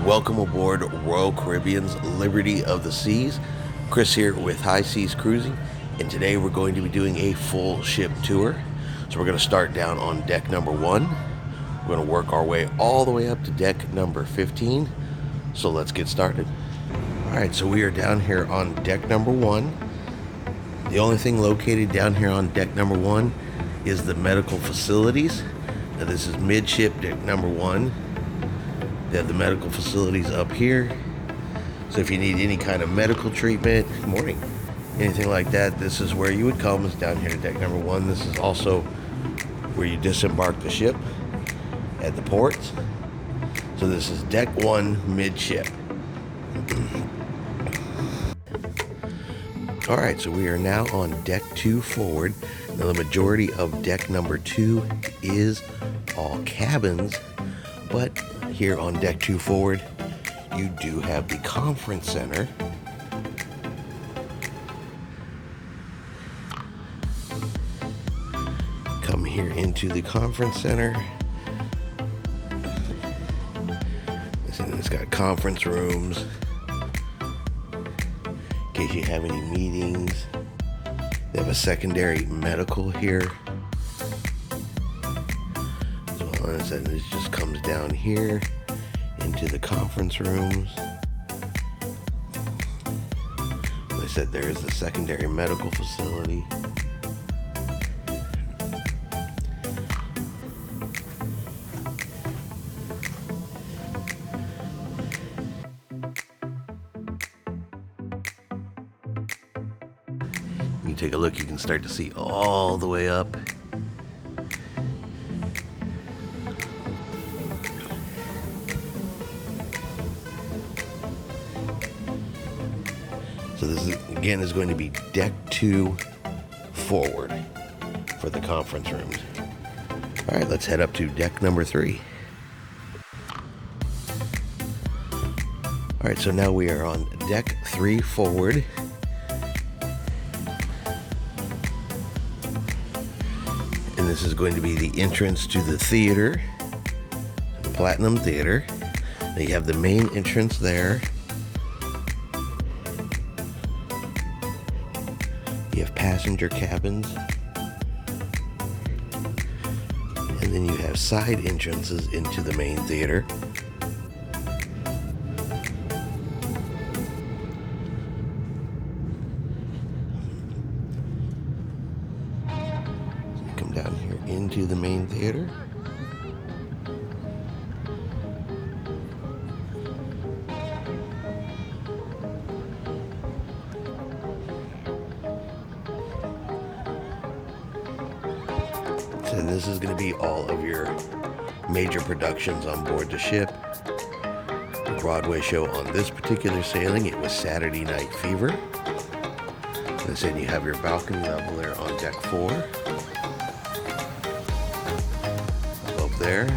Welcome aboard Royal Caribbean's Liberty of the Seas. Chris here with High Seas Cruising, and today we're going to be doing a full ship tour. So we're going to start down on deck number 1. We're going to work our way all the way up to deck number 15. So let's get started. Alright, so we are down here on deck number 1. The only thing located down here on deck number 1 is the medical facilities. Now this is midship deck number 1. They have the medical facilities up here. So if you need any kind of medical treatment, anything like that, this is where you would come. It's down here at deck number 1. This is also where you disembark the ship at the ports. So this is deck 1 midship. Alright, so we are now on deck 2 forward. Now the majority of deck number 2 is all cabins, but here on deck 2 forward, you do have the conference center. Come here into the conference center. It's got conference rooms in case you have any meetings. They have a secondary medical here. And it just comes down here into the conference rooms. As I said, there is the secondary medical facility. You take a look, you can start to see all the way up. So this is going to be deck 2 forward for the conference rooms. All right, let's head up to deck number 3. All right, so now we are on deck 3 forward. And this is going to be the entrance to the theater, the Platinum Theater. Now you have the main entrance there. You have passenger cabins, and then you have side entrances into the main theater. So you come down here into the main theater. And this is going to be all of your major productions on board the ship. The Broadway show on this particular sailing, it was Saturday Night Fever. And then you have your balcony level there on deck 4. Up there.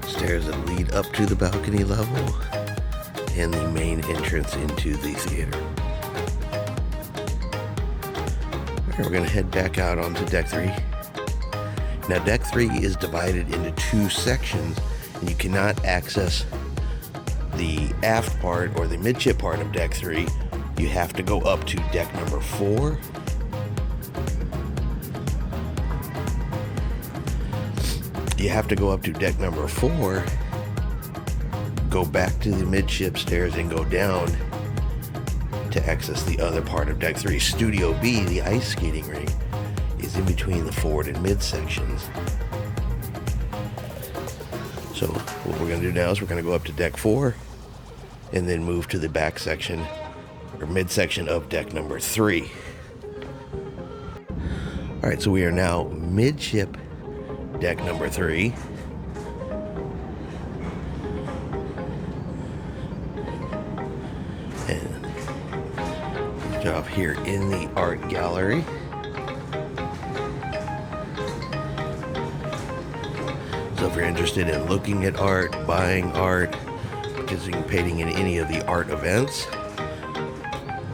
Stairs that lead up to the balcony level and the main entrance into the theater. Alright, we're going to head back out onto deck 3. Now deck 3 is divided into 2 sections, and you cannot access the aft part or the midship part of deck 3. You have to go up to deck number 4. You have to go up to deck number 4, go back to the midship stairs and go down to access the other part of deck 3. Studio B, the ice skating rink, is in between the forward and mid sections. So what we're going to do now is we're going to go up to deck 4 and then move to the back section or mid section of deck number 3. Alright, so we are now midship deck number 3. And job here in the art gallery. So if you're interested in looking at art, buying art, participating in any of the art events.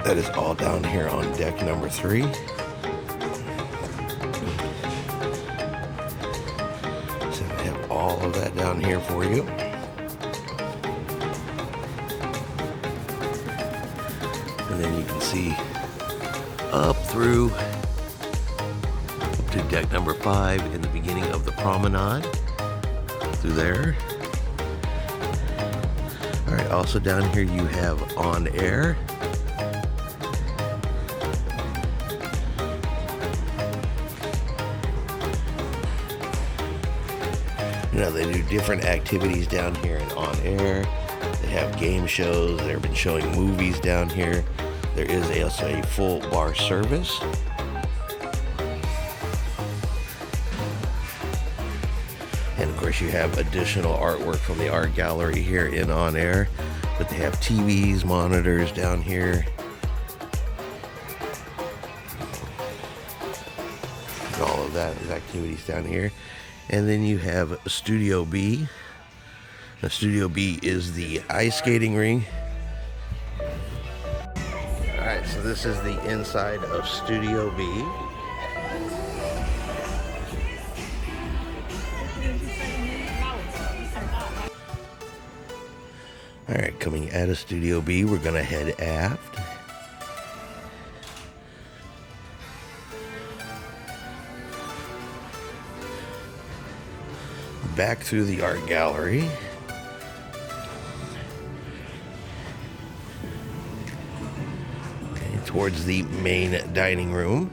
That is all down here on deck number 3. So I have all of that down here for you. And then you can see up through to deck number 5 in the beginning of the Promenade. Through there. Alright, also down here you have On Air. You know, they do different activities down here in On Air. They have game shows. They've been showing movies down here. There is also a full bar service. And of course you have additional artwork from the art gallery here in On Air. But they have TVs, monitors down here. And all of that is activities down here. And then you have Studio B. Now, Studio B is the ice skating ring. Alright, so this is the inside of Studio B. Alright, coming out of Studio B, we're going to head aft. Back through the art gallery. And towards the main dining room.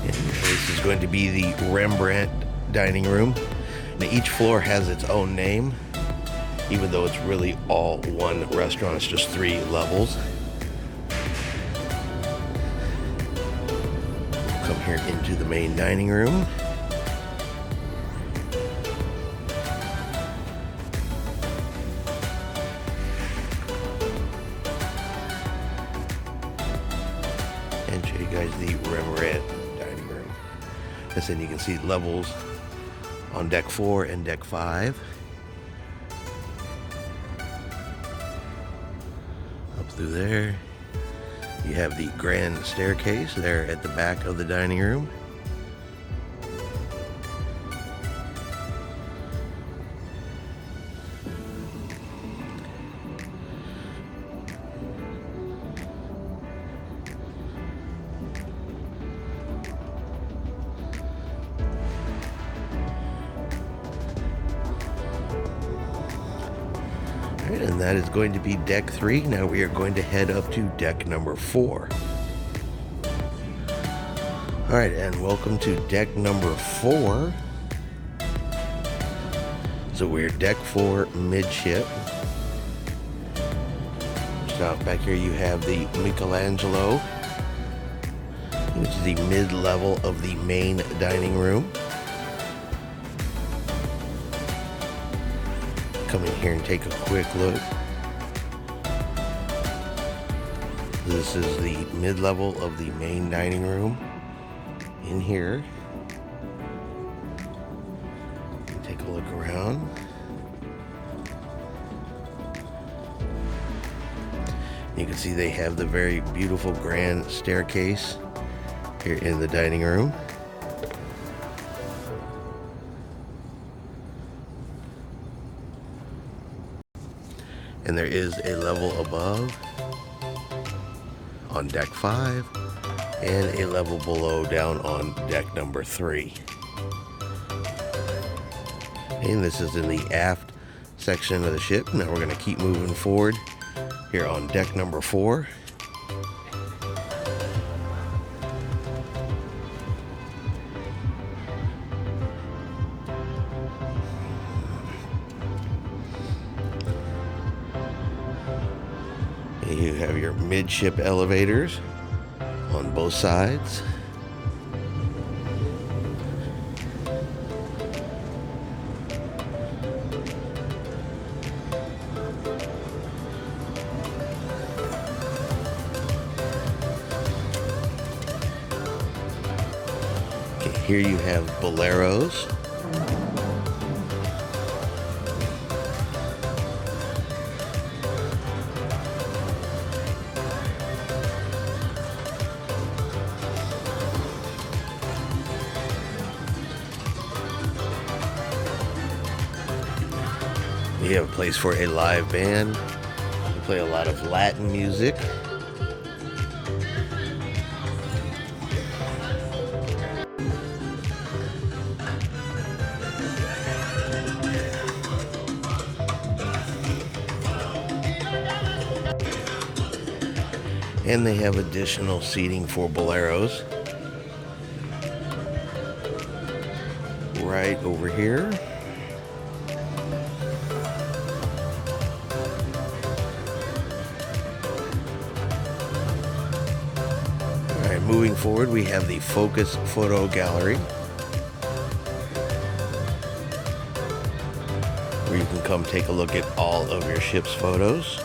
And this is going to be the Rembrandt dining room. Now each floor has its own name, even though it's really all one restaurant. It's just 3 levels. Come here into the main dining room. And show you guys the Rembrandt dining room. And then you can see levels on deck 4 and deck 5. Up through there. You have the grand staircase there at the back of the dining room. And that is going to be deck 3. Now we are going to head up to deck number 4. Alright, and welcome to deck number 4. So we're deck 4 midship. So back here you have the Michelangelo, which is the mid-level of the main dining room. Come in here and take a quick look. This is the mid-level of the main dining room. In here, take a look around. You can see they have the very beautiful grand staircase here in the dining room. And there is a level above on deck 5 and a level below down on deck number 3. And this is in the aft section of the ship. Now we're going to keep moving forward here on deck number 4. You have your midship elevators on both sides. Here you have boleros. You have a place for a live band. They play a lot of Latin music. And they have additional seating for boleros right over here. Moving forward, we have the Focus Photo Gallery, where you can come take a look at all of your ship's photos.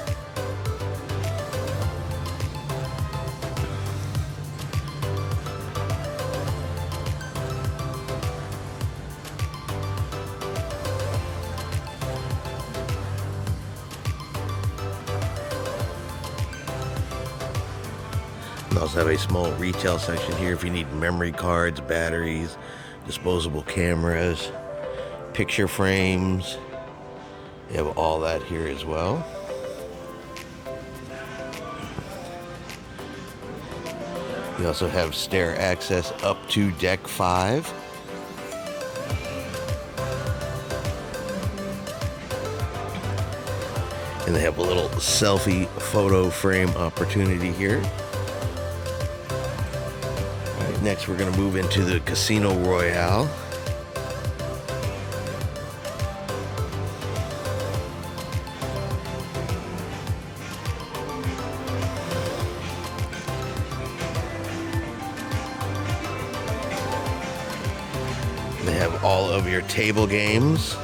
We also have a small retail section here if you need memory cards, batteries, disposable cameras, picture frames. You have all that here as well. You also have stair access up to deck 5. And they have a little selfie photo frame opportunity here. Next, we're going to move into the Casino Royale. They have all of your table games.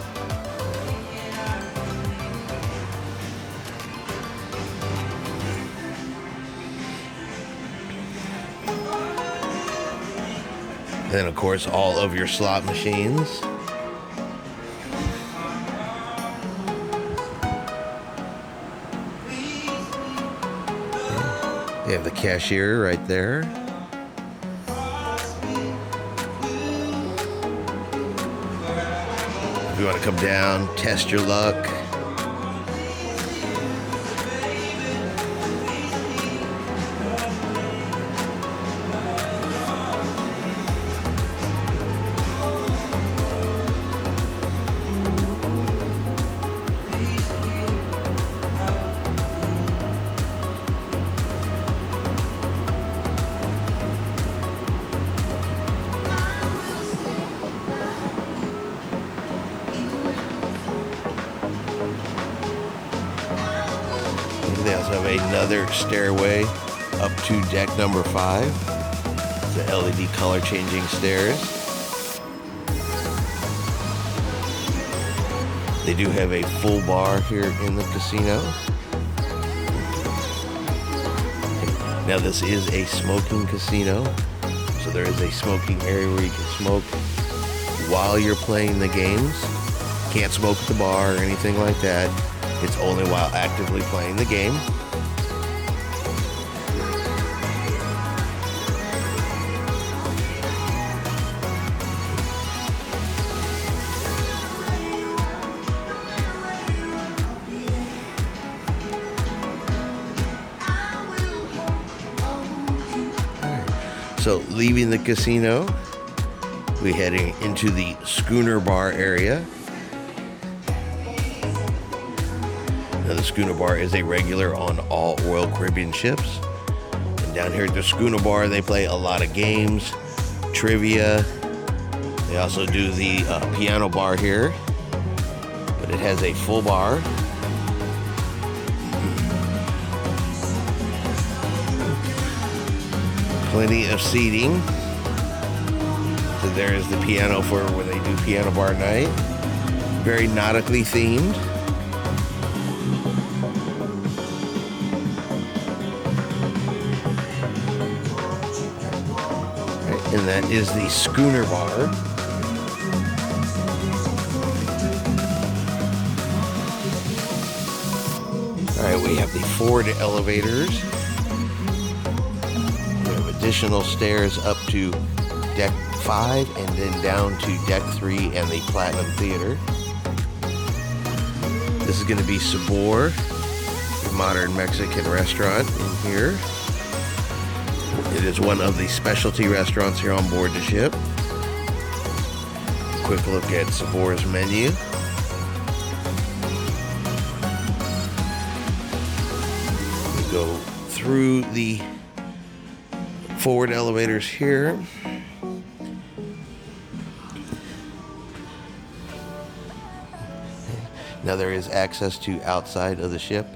And then, of course, all of your slot machines. You have the cashier right there. If you want to come down, test your luck. They also have another stairway up to deck number 5. The LED color changing stairs. They do have a full bar here in the casino. Now this is a smoking casino, so there is a smoking area where you can smoke while you're playing the games. Can't smoke at the bar or anything like that. It's only while actively playing the game. So leaving the casino, we're heading into the Schooner Bar area. Now, the Schooner Bar is a regular on all Royal Caribbean ships. And down here at the Schooner Bar, they play a lot of games, trivia. They also do the piano bar here, but it has a full bar. Plenty of seating. So there is the piano for when they do piano bar night. Very nautically themed. and that is the Schooner Bar. Alright, we have the forward elevators. We have additional stairs up to deck 5 and then down to deck 3 and the Platinum Theater. This is going to be Sabor, a modern Mexican restaurant in here. It is one of the specialty restaurants here on board the ship. Quick look at Sabor's menu. We go through the forward elevators here. Now there is access to outside of the ship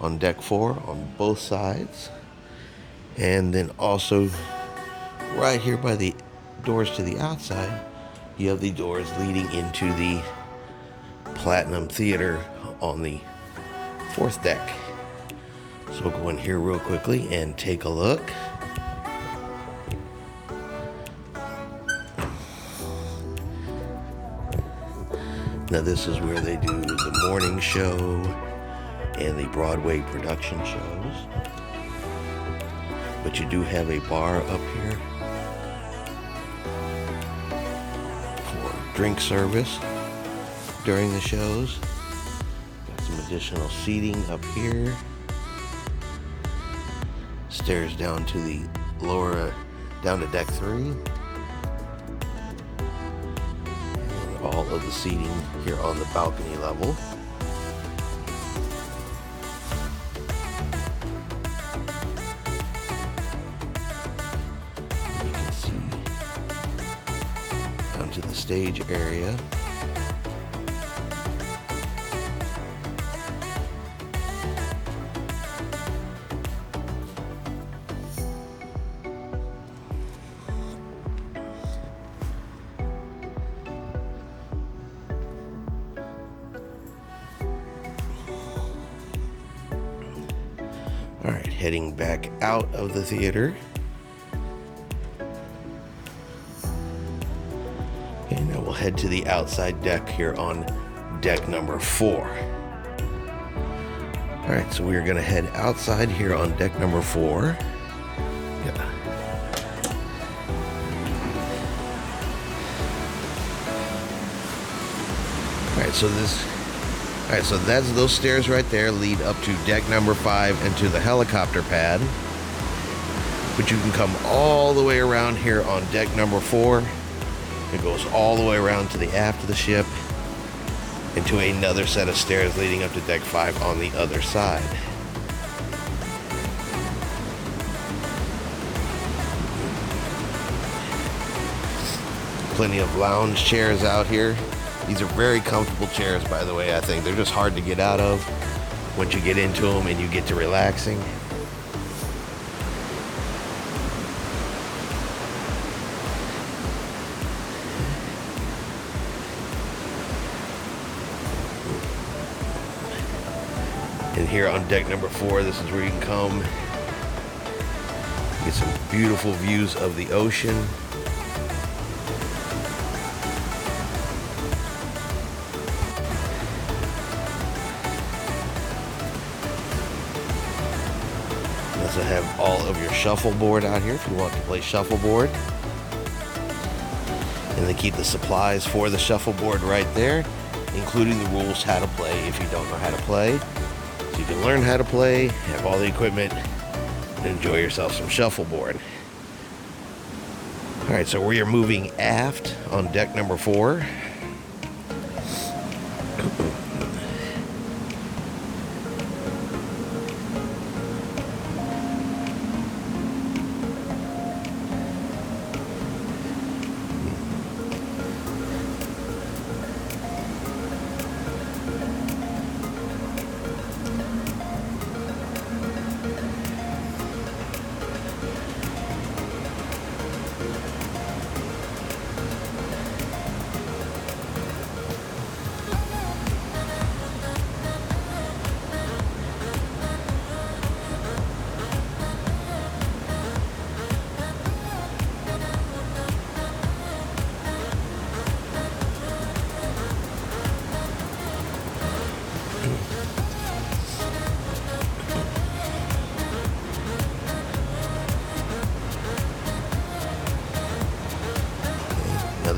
on deck 4 on both sides. And then also right here by the doors to the outside, you have the doors leading into the Platinum Theater on the 4th deck. So we'll go in here real quickly and take a look. Now this is where they do the morning show and the Broadway production shows. But you do have a bar up here for drink service during the shows. Got some additional seating up here. Stairs down to the lower, down to deck 3. And all of the seating here on the balcony level. To the stage area. All right, heading back out of the theater. And now we'll head to the outside deck here on deck number 4. All right, so we're going to head outside here on deck number 4. Yeah. All right, so that's those stairs right there lead up to deck number 5 and to the helicopter pad. But you can come all the way around here on deck number 4. It goes all the way around to the aft of the ship and to another set of stairs leading up to deck 5 on the other side. Plenty of lounge chairs out here. These are very comfortable chairs, by the way. I think they're just hard to get out of once you get into them and you get to relaxing. And here on deck number 4, this is where you can come get some beautiful views of the ocean. Also have all of your shuffleboard out here if you want to play shuffleboard. And they keep the supplies for the shuffleboard right there, including the rules how to play if you don't know how to play. So you can learn how to play, have all the equipment, and enjoy yourself some shuffleboard. Alright, so we are moving aft on deck number 4.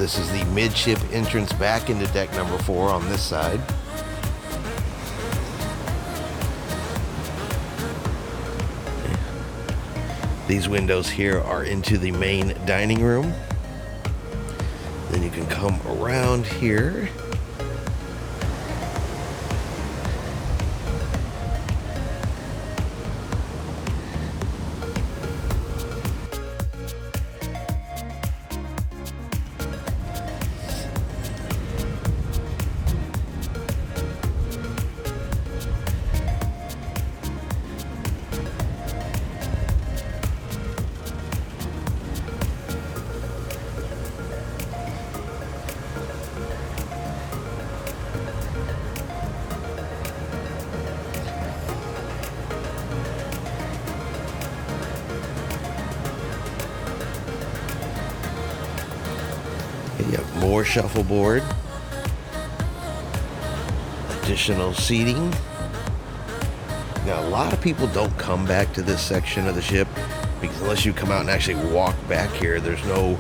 this is the midship entrance back into deck number 4 on this side. These windows here are into the main dining room. Then you can come around here. You have more shuffleboard, additional seating. Now, a lot of people don't come back to this section of the ship because unless you come out and actually walk back here, there's no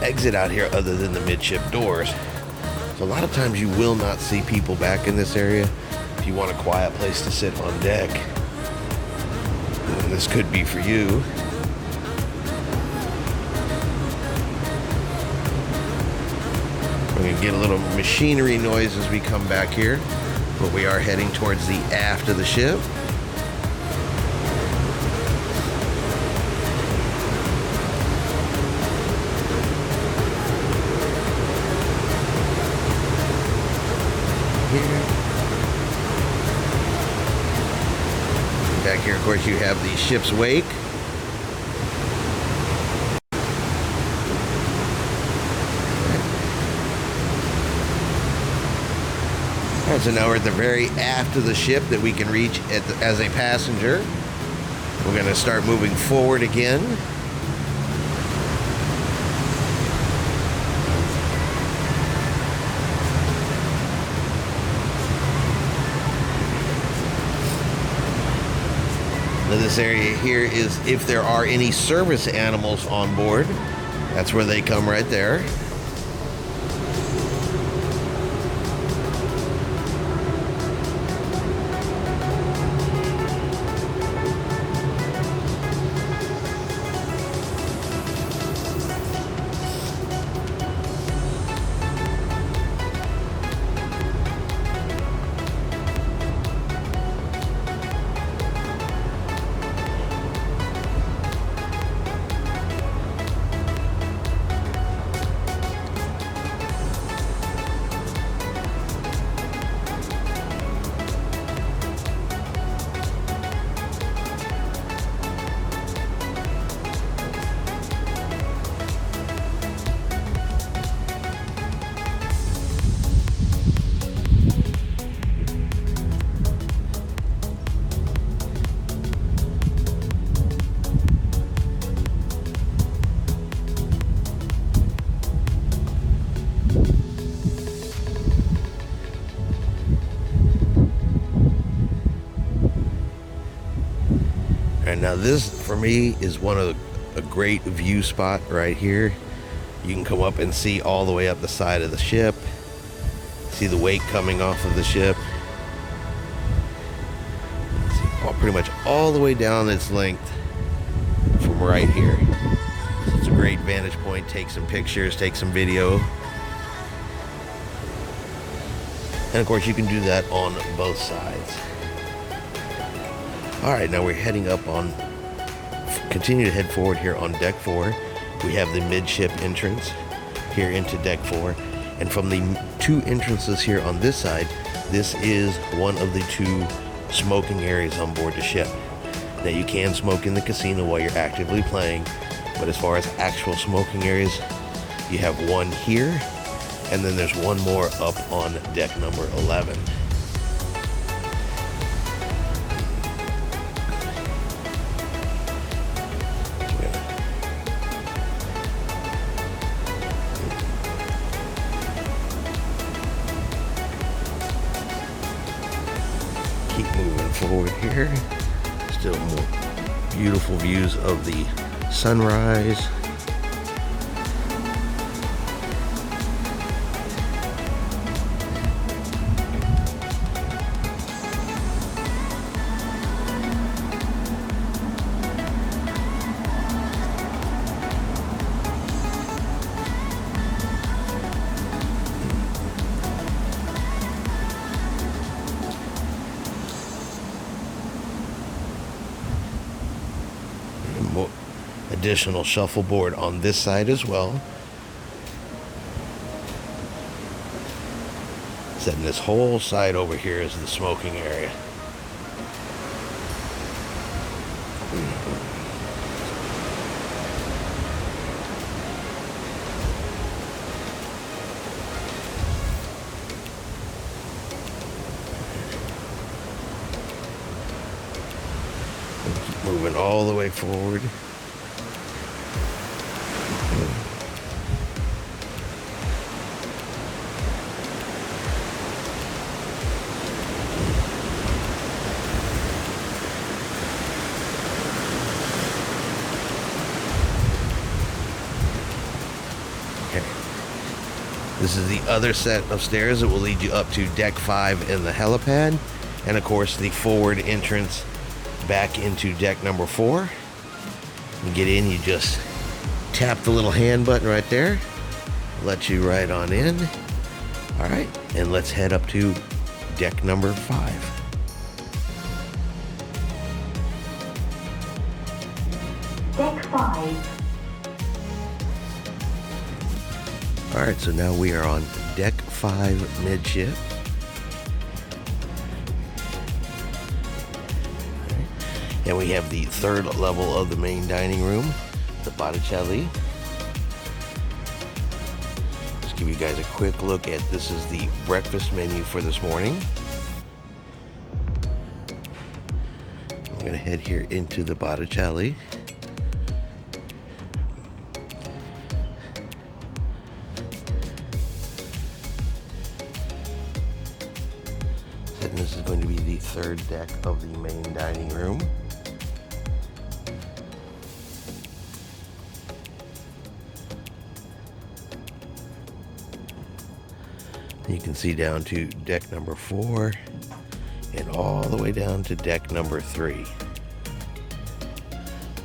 exit out here other than the midship doors. So a lot of times you will not see people back in this area. If you want a quiet place to sit on deck, then this could be for you. We're going to get a little machinery noise as we come back here, but we are heading towards the aft of the ship. Back here, of course, you have the ship's wake. All right, so now we're at the very aft of the ship that we can reach as a passenger. We're going to start moving forward again. Now this area here is if there are any service animals on board. That's where they come right there. And now this, for me, is one of a great view spot right here. You can come up and see all the way up the side of the ship. See the wake coming off of the ship. See pretty much all the way down its length from right here. So it's a great vantage point. Take some pictures, take some video. And of course you can do that on both sides. All right, now we're heading up on, continue to head forward here on deck 4. We have the midship entrance here into deck 4. And from the 2 entrances here on this side, this is one of the 2 smoking areas on board the ship. Now you can smoke in the casino while you're actively playing, but as far as actual smoking areas, you have one here, and then there's one more up on deck number 11. Keep moving forward here. Still more beautiful views of the sunrise. additional shuffleboard on this side as well. Setting this whole side over here is the smoking area. Keep moving all the way forward. This is the other set of stairs that will lead you up to deck 5 in the helipad, and of course the forward entrance back into deck number 4. You get in, you just tap the little hand button right there, let you right on in. All right, and let's head up to deck number 5. Deck 5. All right, so now we are on deck 5 midship. And we have the third level of the main dining room, the Botticelli. Just give you guys a quick look at, this is the breakfast menu for this morning. I'm gonna head here into the Botticelli. And this is going to be the third deck of the main dining room. You can see down to deck number 4 and all the way down to deck number 3.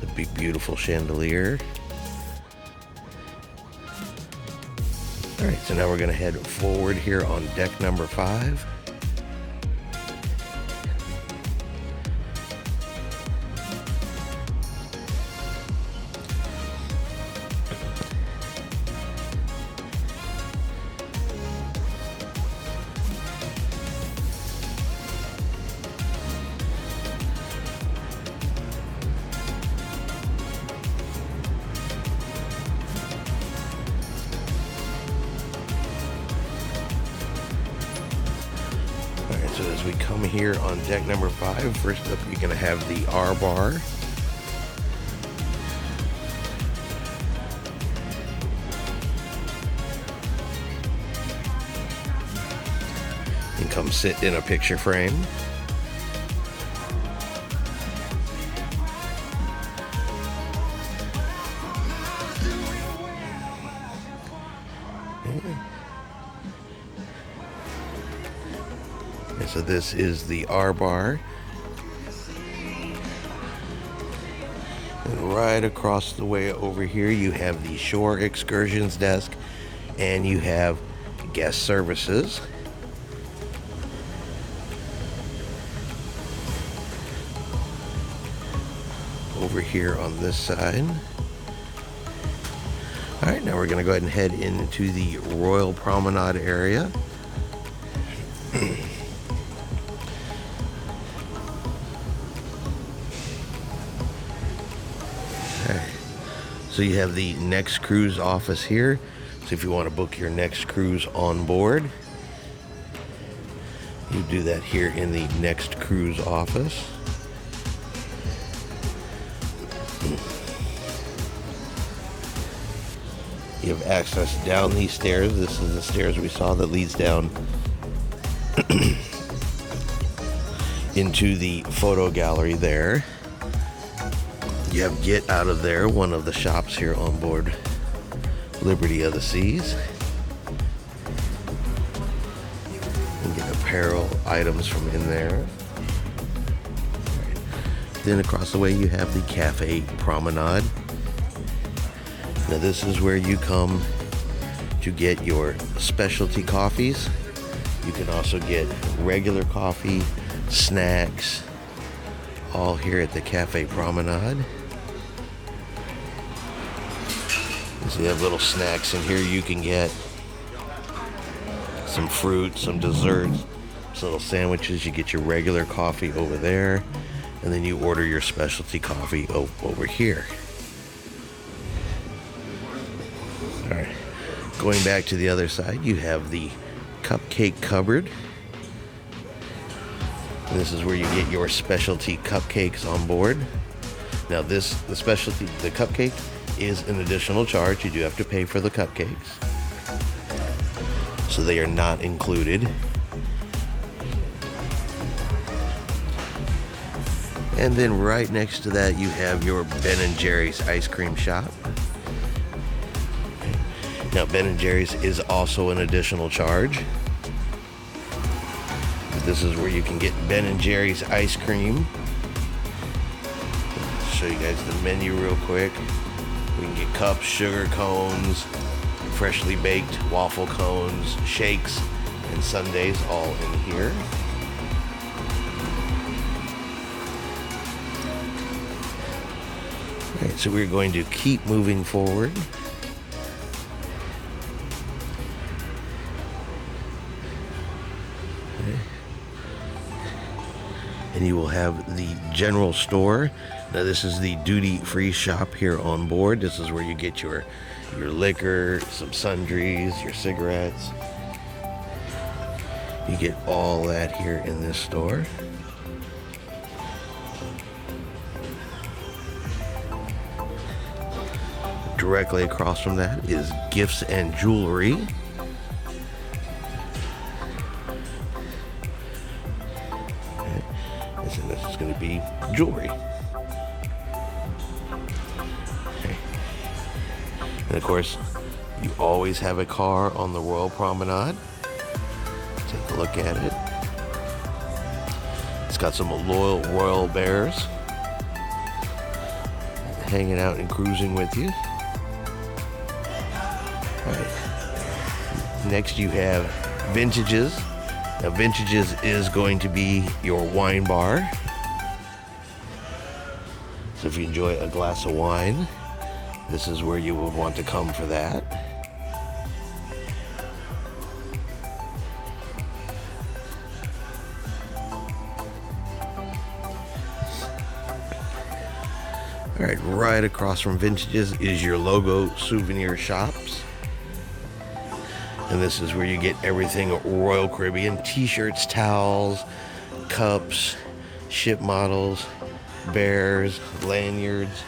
The big beautiful chandelier. Alright, so now we're going to head forward here on deck number 5. So as we come here on deck number 5, first up you're going to have the R bar. And come sit in a picture frame. So this is the R bar. And right across the way over here you have the shore excursions desk, and you have guest services. Over here on this side. Alright, now we're going to go ahead and head into the Royal Promenade area. So you have the next cruise office here. So if you want to book your next cruise on board, you do that here in the next cruise office. You have access down these stairs. This is the stairs we saw that leads down into the photo gallery there. You have Get Out of There, one of the shops here on board Liberty of the Seas. You get apparel items from in there. Then across the way you have the Cafe Promenade. Now this is where you come to get your specialty coffees. You can also get regular coffee, snacks, all here at the Cafe Promenade. So you have little snacks in here you can get. Some fruit, some desserts, some little sandwiches. You get your regular coffee over there, and then you order your specialty coffee over here. All right, going back to the other side, you have the Cupcake Cupboard. And this is where you get your specialty cupcakes on board. Now the cupcake is an additional charge. You do have to pay for the cupcakes. So they are not included. And then right next to that, you have your Ben & Jerry's ice cream shop. Now, Ben & Jerry's is also an additional charge. This is where you can get Ben & Jerry's ice cream. I'll show you guys the menu real quick. We can get cups, sugar cones, freshly baked waffle cones, shakes, and sundaes all in here. All right, so we're going to keep moving forward. Okay. And you will have the general store. Now this is the duty-free shop here on board. This is where you get your liquor, some sundries, your cigarettes. You get all that here in this store. Directly across from that is gifts and jewelry. Okay. And this is going to be jewelry. And of course, you always have a car on the Royal Promenade. Take a look at it. It's got some loyal Royal bears hanging out and cruising with you. All right. Next you have Vintages. Now Vintages is going to be your wine bar. So if you enjoy a glass of wine, this is where you would want to come for that. All right, right across from Vintages is your logo souvenir shops. And this is where you get everything Royal Caribbean: t-shirts, towels, cups, ship models, bears, lanyards.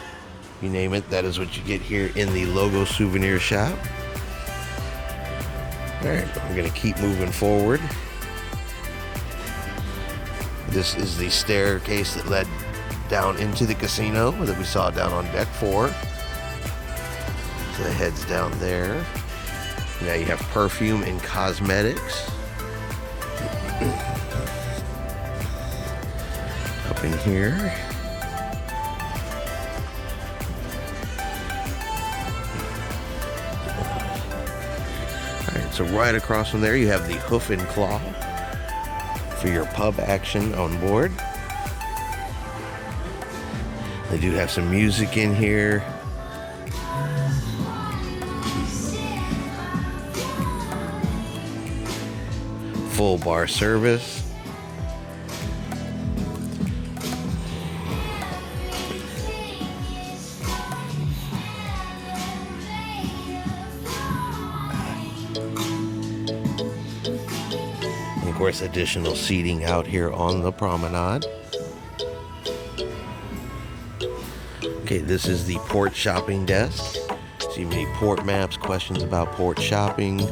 You name it, that is what you get here in the logo souvenir shop. All right, we're going to keep moving forward. This is the staircase that led down into the casino that we saw down on deck 4. So it heads down there. Now you have perfume and cosmetics. Up in here. So right across from there, you have the Hoof and Claw for your pub action on board. They do have some music in here. Full bar service. Of course, additional seating out here on the promenade. Okay, this is the port shopping desk. So you need port maps, questions about port shopping.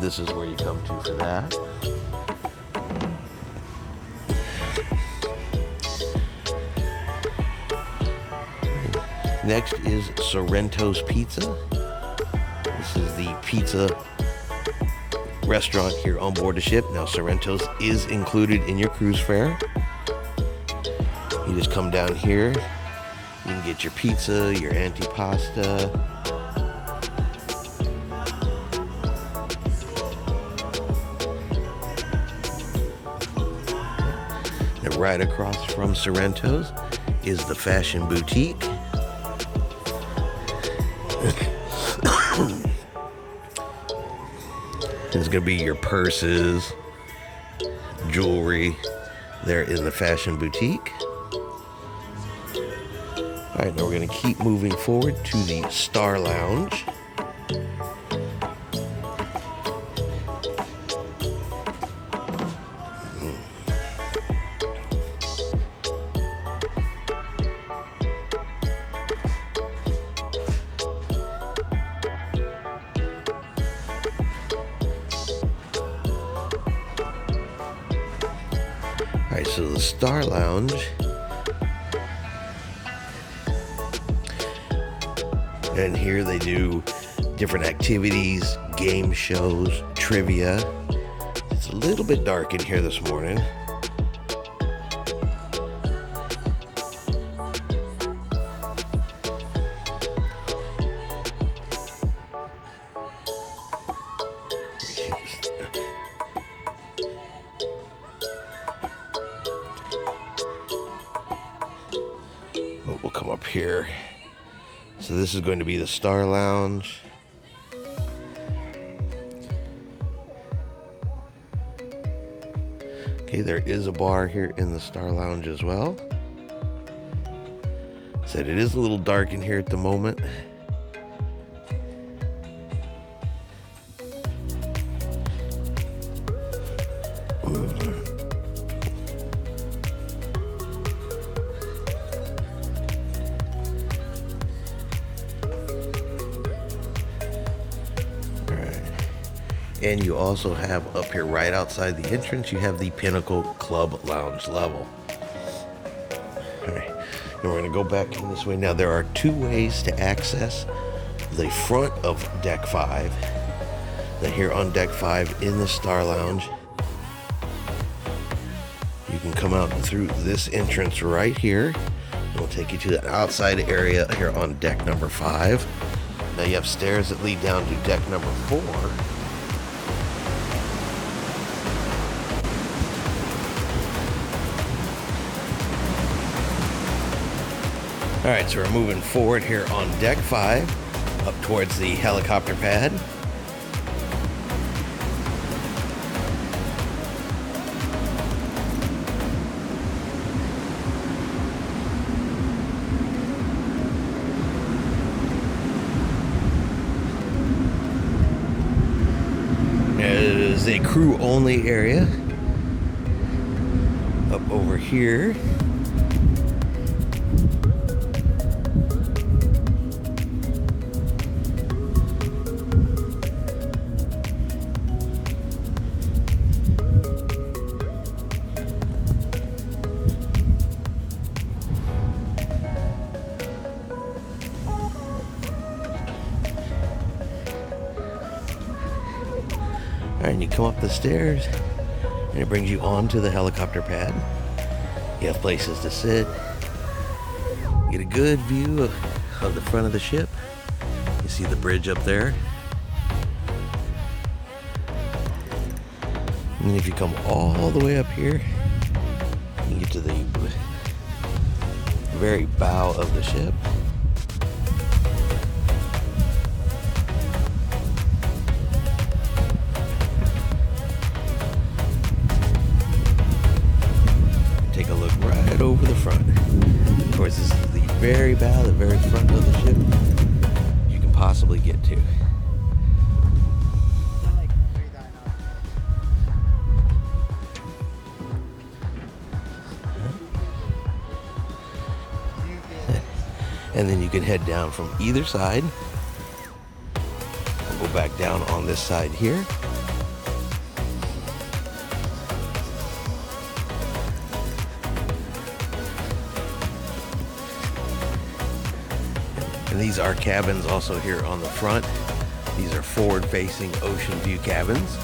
This is where you come to for that. Next is Sorrento's Pizza. This is the pizza restaurant here on board the ship. Now Sorrento's is included in your cruise fare. You just come down here, you can get your pizza, your antipasta, and right across from Sorrento's is the Fashion Boutique. It's going to be your purses, jewelry there in the fashion boutique. All right, now we're going to keep moving forward to the Star Lounge. All right, so the Star Lounge. And here they do different activities, game shows, trivia. It's a little bit dark in here this morning. Oh, we'll come up here. So this is going to be the Star Lounge. Okay, there is a bar here in the Star Lounge as well. Said it is a little dark in here at the moment. And you also have up here right outside the entrance, you have the Pinnacle Club Lounge level. All right, and we're going to go back in this way. Now there are two ways to access the front of Deck 5. Now here on Deck 5 in the Star Lounge, you can come out through this entrance right here. And we'll take you to the outside area here on Deck number 5. Now you have stairs that lead down to Deck number 4. All right, so we're moving forward here on Deck 5, up towards the helicopter pad. It is a crew-only area up over here. And you come up the stairs and it brings you onto the helicopter pad. You have places to sit, get a good view of the front of the ship. You see the bridge up there. And then if you come all the way up here, you get to the very bow of the ship. Take a look right over the front. Of course, this is the very bow, the very front of the ship you can possibly get to. And then you can head down from either side. We'll go back down on this side here. And these are cabins also here on the front. These are forward-facing ocean view cabins.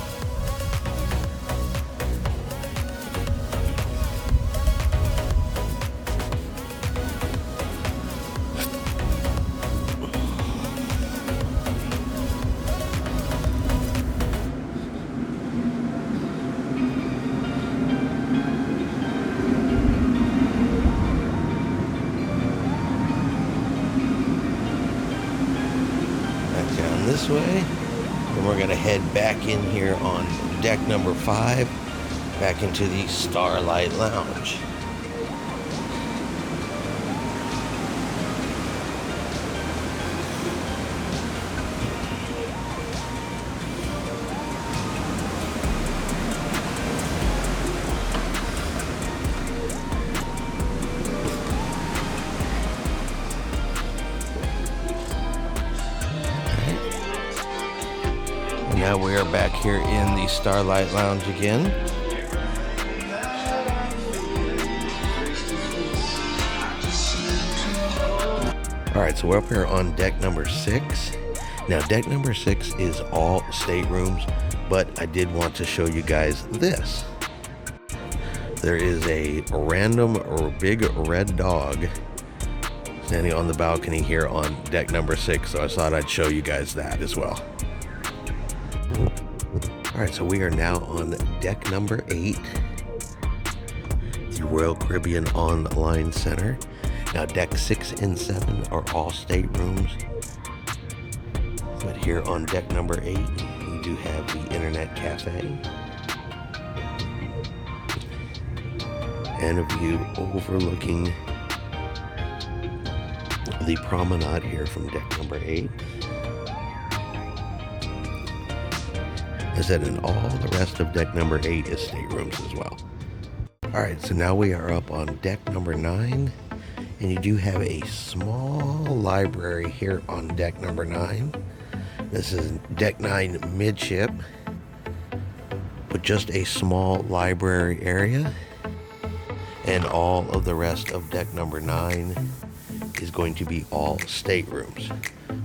This way, And we're going to head back in here on deck number 5, back into the Starlight Lounge. Now we are back here in the Starlight Lounge again. Alright, so we're up here on deck number 6. Now deck number 6 is all staterooms, but I did want to show you guys this. There is a random or big red dog standing on the balcony here on deck number 6, so I thought I'd show you guys that as well. Alright, so we are now on deck number 8, the Royal Caribbean Online Center. Now deck 6 and 7 are all staterooms, but here on deck number 8, we do have the Internet Cafe and a view overlooking the Promenade here from deck number 8. I said, and all the rest of deck number 8 is staterooms as well. Alright, so now we are up on deck number 9, and you do have a small library here on deck number 9. This is deck 9 Midship, with just a small library area, and all of the rest of deck number 9 is going to be all staterooms.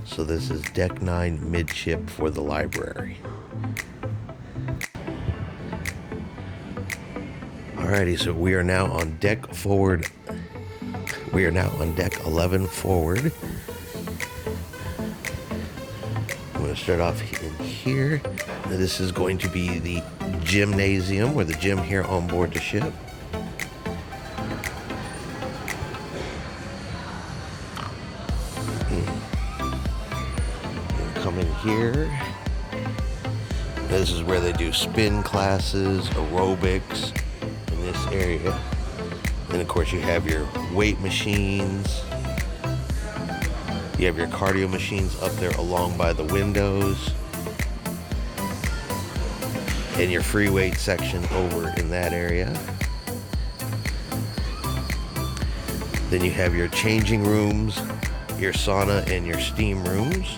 So this is deck 9 Midship for the library. Alrighty, so we are now on deck forward. We are now on deck 11 forward. I'm going to start off in here. Now, this is going to be the Gymnasium, or the gym here on board the ship. Come in here. This is where they do spin classes, aerobics, this area. Then of course you have your weight machines, you have your cardio machines up there along by the windows, and your free weight section over in that area. Then you have your changing rooms, your sauna and your steam rooms.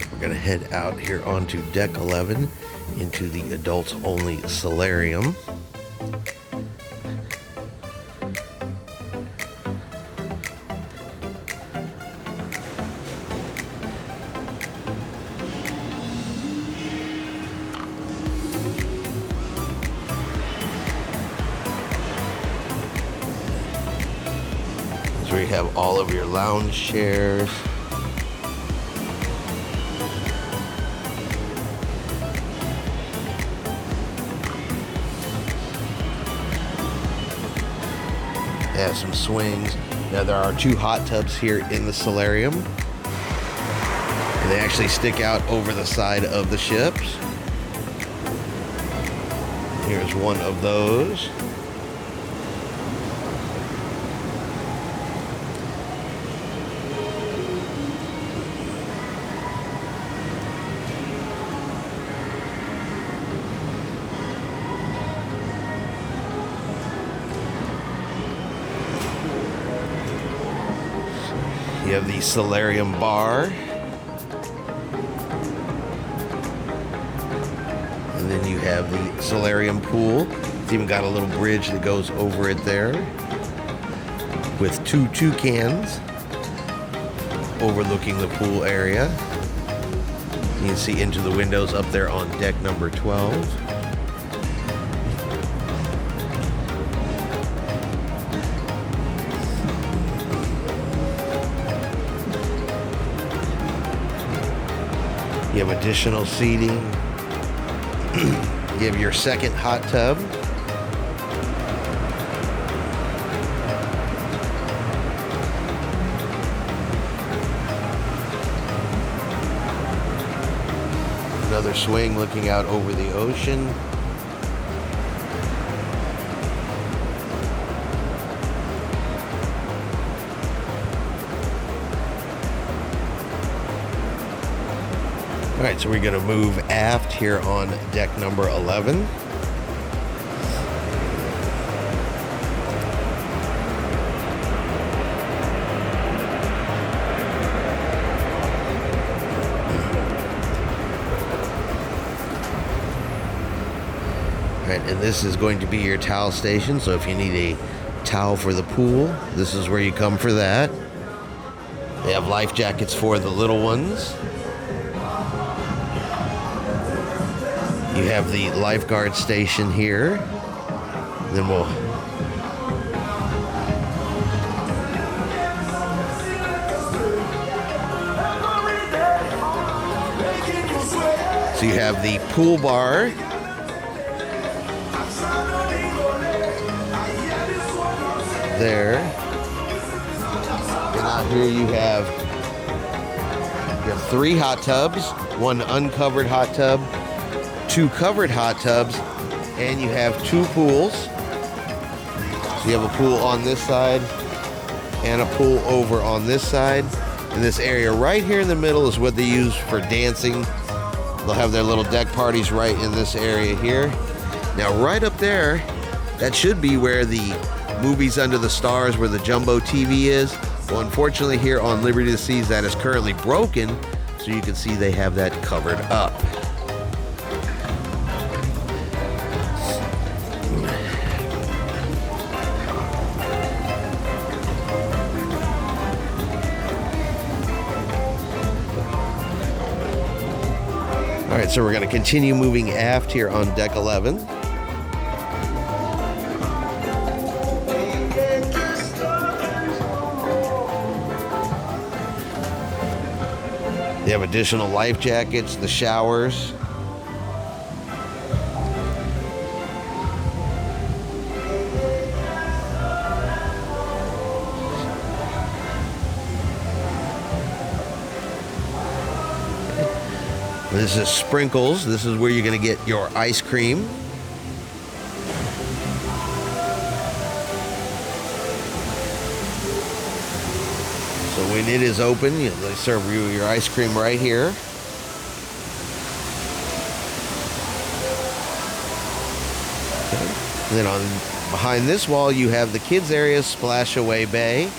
We're going to head out here onto deck 11 into the adults only Solarium. That's where you have all of your lounge chairs. Have some swings. Now there are 2 hot tubs here in the Solarium, and they actually stick out over the side of the ships. Here's one of those. You have the Solarium bar. And then you have the Solarium pool. It's even got a little bridge that goes over it there, with 2 toucans overlooking the pool area. You can see into the windows up there on deck number 12. You have additional seating. You have your second hot tub. Another swing looking out over the ocean. All right, so we're going to move aft here on deck number 11. All right, and this is going to be your towel station, so if you need a towel for the pool, this is where you come for that. They have life jackets for the little ones. You have the Lifeguard Station here. Then we'll... So you have the pool bar. There. And out here you have 3 hot tubs, 1 uncovered hot tub, 2 covered hot tubs, and you have 2 pools. So you have a pool on this side and a pool over on this side. And this area right here in the middle is what they use for dancing. They'll have their little deck parties right in this area here. Now right up there, that should be where the Movies Under the Stars, where the jumbo TV is. Well, unfortunately here on Liberty of the Seas, that is currently broken. So you can see they have that covered up. All right, so we're going to continue moving aft here on deck 11. They have additional life jackets, the showers. This is Sprinkles. This is where you're going to get your ice cream. So when it is open, they serve you your ice cream right here. Okay. And then behind this wall, you have the kids area, Splash Away Bay.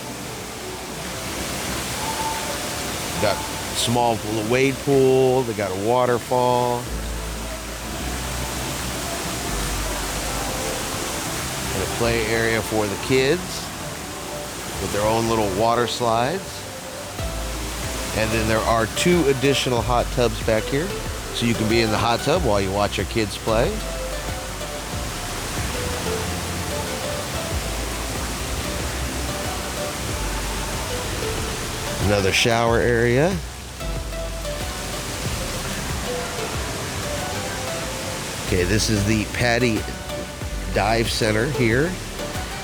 Got small wade pool, they got a waterfall, and a play area for the kids with their own little water slides. And then there are 2 additional hot tubs back here, so you can be in the hot tub while you watch your kids play. Another shower area. Okay, this is the Paddy Dive Center here.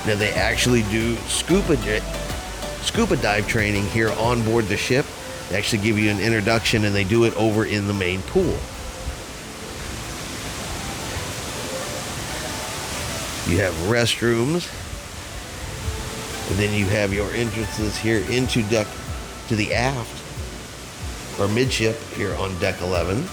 Now they actually do scuba dive training here on board the ship. They actually give you an introduction, and they do it over in the main pool. You have restrooms, and then you have your entrances here into deck to the aft or midship here on deck 11.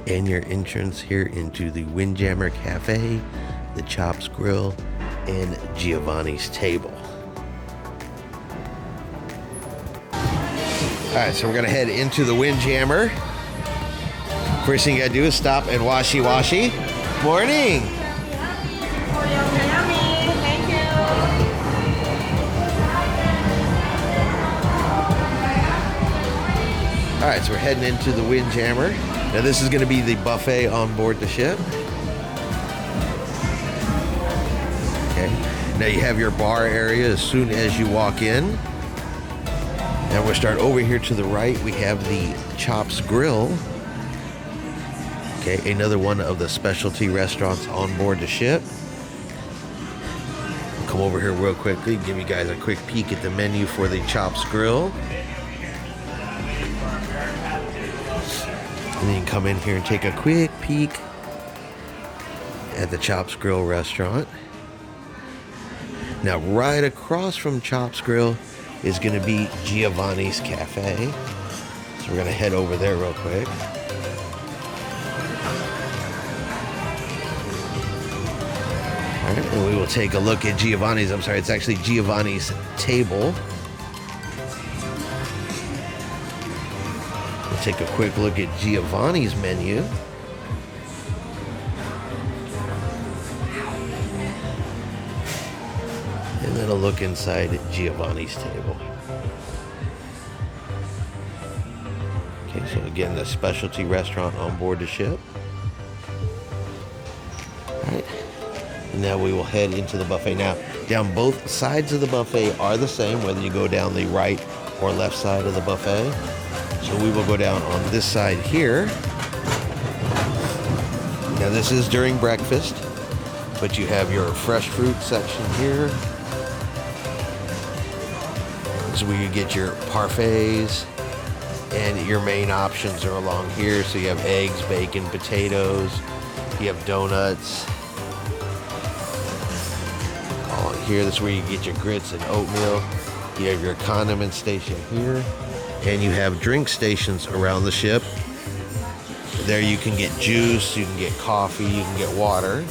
And your entrance here into the Windjammer Cafe, the Chops Grill, and Giovanni's Table. Alright, so we're going to head into the Windjammer. First thing you got to do is stop at Washy Washy. Morning! Thank you. Alright, so we're heading into the Windjammer. Now this is going to be the buffet on board the ship. Now you have your bar area as soon as you walk in. Now we'll start over here to the right. We have the Chops Grill. Okay, another one of the specialty restaurants on board the ship. Come over here real quickly, give you guys a quick peek at the menu for the Chops Grill. And then you come in here and take a quick peek at the Chops Grill restaurant. Now, right across from Chops Grill is going to be Giovanni's Cafe. So we're going to head over there real quick. All right, and we will take a look at Giovanni's. I'm sorry, it's actually Giovanni's table. We'll take a quick look at Giovanni's menu. And then a look inside Giovanni's table. Okay, so again, the specialty restaurant on board the ship. All right, and now we will head into the buffet. Now, down both sides of the buffet are the same, whether you go down the right or left side of the buffet. So we will go down on this side here. Now, this is during breakfast, but you have your fresh fruit section here. This is where you get your parfaits, and your main options are along here. So you have eggs, bacon, potatoes, you have donuts. All here, this is where you get your grits and oatmeal. You have your condiment station here, and you have drink stations around the ship. There you can get juice, you can get coffee, you can get water.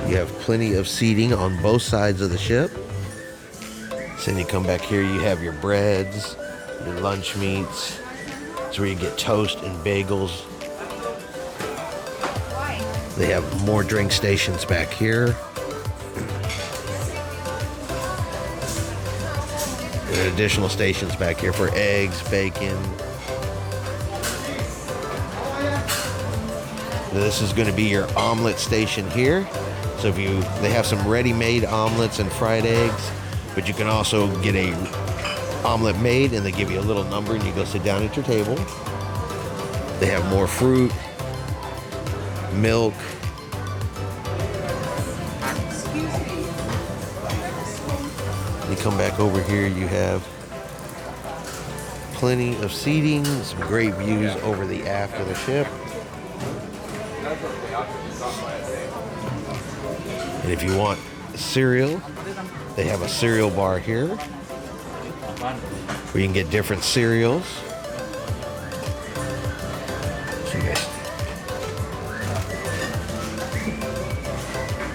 You have plenty of seating on both sides of the ship. So then you come back here, you have your breads, your lunch meats. It's where you get toast and bagels. They have more drink stations back here. And additional stations back here for eggs, bacon. This is going to be your omelet station here. So they have some ready-made omelets and fried eggs, but you can also get a omelet made, and they give you a little number, and you go sit down at your table. They have more fruit, milk. You come back over here, you have plenty of seating, some great views over the aft of the ship. And if you want cereal, they have a cereal bar here where you can get different cereals.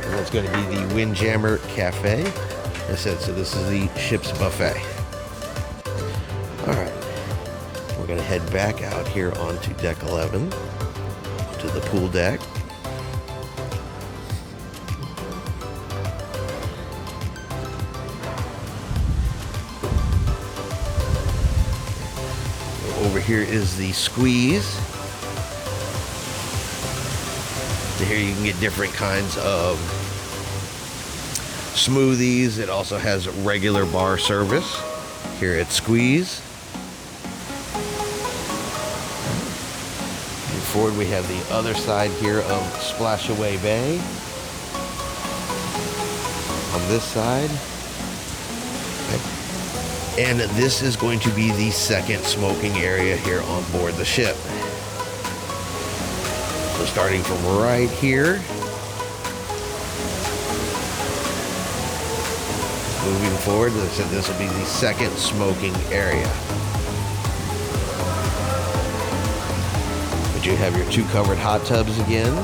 And that's going to be the Windjammer Cafe. As I said, so this is the ship's buffet. All right, we're going to head back out here onto deck 11, to the pool deck. Over here is the squeeze. So here you can get different kinds of smoothies. It also has regular bar service here at Squeeze. Moving forward, we have the other side here of Splashaway Bay. On this side. And this is going to be the second smoking area here on board the ship. So starting from right here, moving forward, as I said, this will be the second smoking area. But you have your two covered hot tubs again.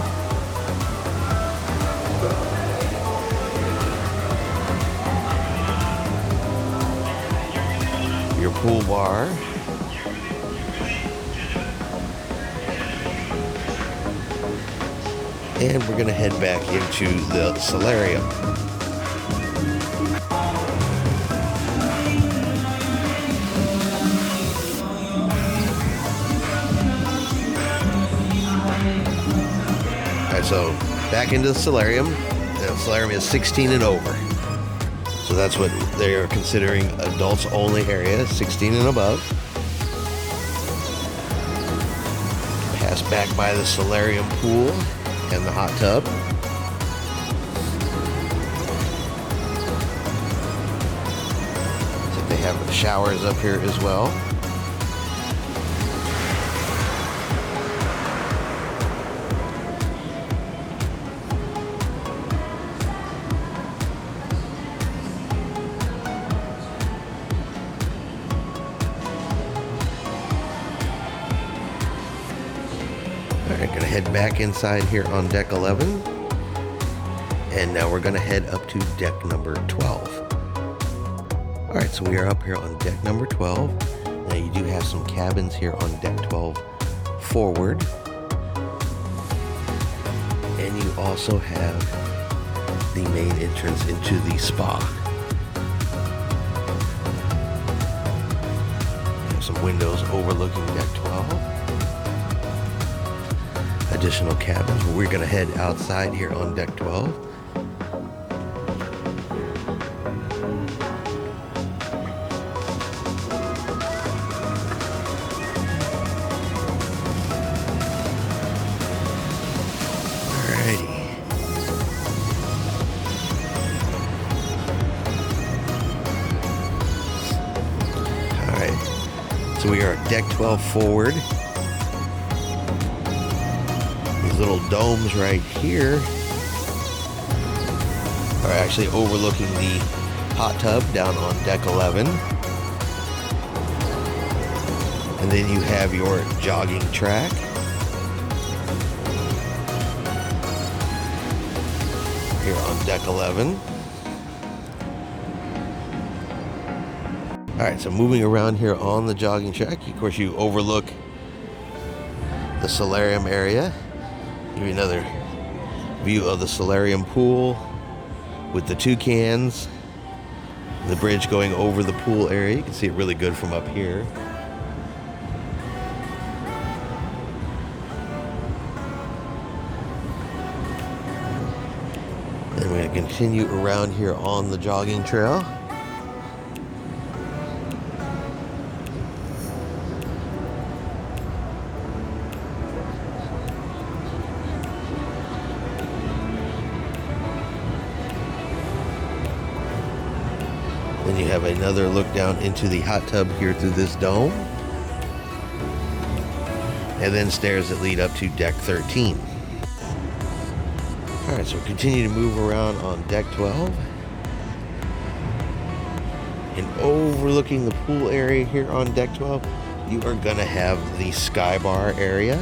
Your pool bar. And we're going to head back into the Solarium. so back into the Solarium. The Solarium is 16 and over. So that's what they are considering adults only area, 16 and above. Pass back by the Solarium pool and the hot tub. So they have showers up here as well. Alright, gonna head back inside here on deck 11. And now we're gonna head up to deck number 12. Alright, so we are up here on deck number 12. Now you do have some cabins here on deck 12 forward. And you also have the main entrance into the spa. You have some windows overlooking deck 12. Additional cabins. We're going to head outside here on deck 12. Alrighty. Alright. So we are at deck 12 forward. Little domes right here are actually overlooking the hot tub down on deck 11. And then you have your jogging track. Here on deck 11. Alright, so moving around here on the jogging track, of course you overlook the Solarium area. Give you another view of the Solarium pool with the toucans, the bridge going over the pool area. You can see it really good from up here. Then we're going to continue around here on the jogging trail. Then you have another look down into the hot tub here through this dome. And then stairs that lead up to deck 13. Alright, so we'll continue to move around on deck 12. And overlooking the pool area here on deck 12, you are going to have the Sky Bar area.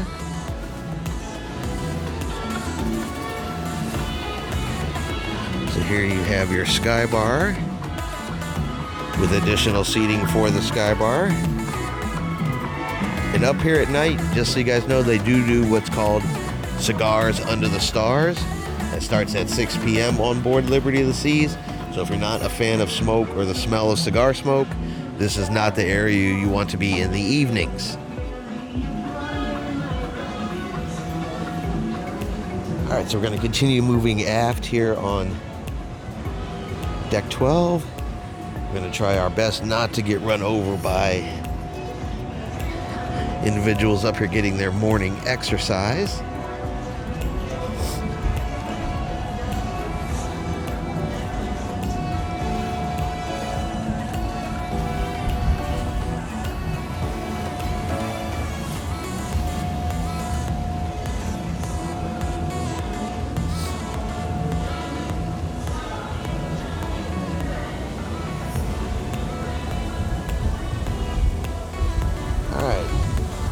So here you have your Sky Bar, with additional seating for the Sky Bar. And up here at night, just so you guys know, they do what's called Cigars Under the Stars. That starts at 6 p.m. on board Liberty of the Seas. So if you're not a fan of smoke or the smell of cigar smoke, this is not the area you want to be in the evenings. Alright, so we're going to continue moving aft here on deck 12. We're going to try our best not to get run over by individuals up here getting their morning exercise.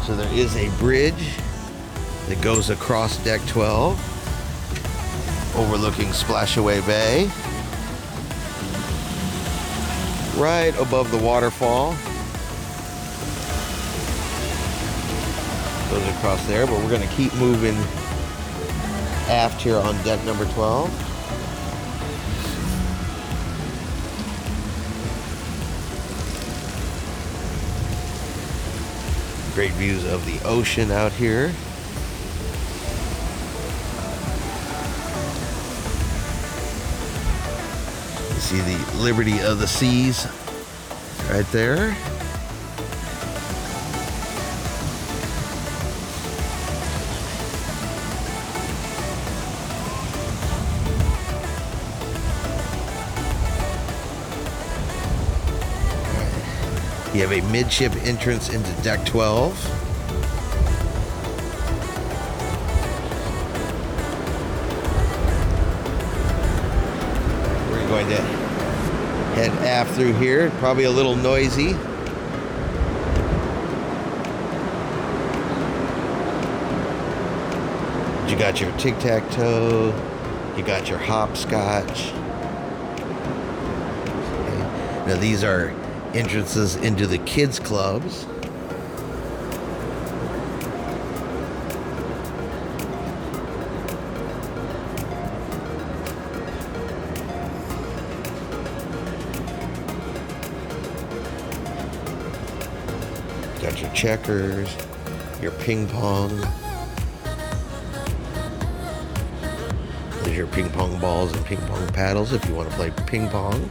So there is a bridge that goes across deck 12, overlooking Splashaway Bay, right above the waterfall. Goes across there, but we're going to keep moving aft here on deck number 12. Great views of the ocean out here. see the Liberty of the Seas right there. You have a midship entrance into deck 12. We're going to head aft through here, probably a little noisy. You got your tic-tac-toe, you got your hopscotch. Okay. Now these are entrances into the kids clubs. Got your checkers, your ping pong. There's your ping pong balls and ping pong paddles if you want to play ping pong.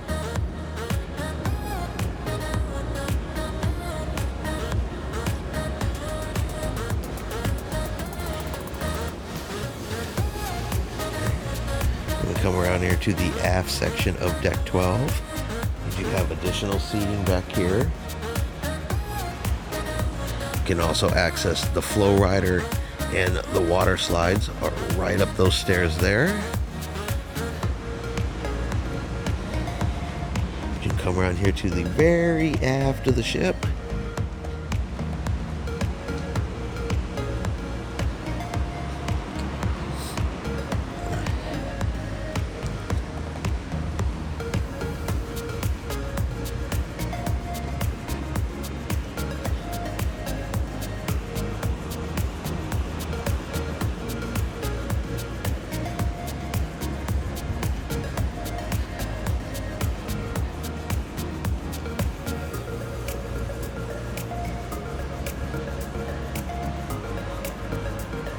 Come around here to the aft section of deck 12. You do have additional seating back here. You can also access the flow rider and the water slides are right up those stairs there. You can come around here to the very aft of the ship.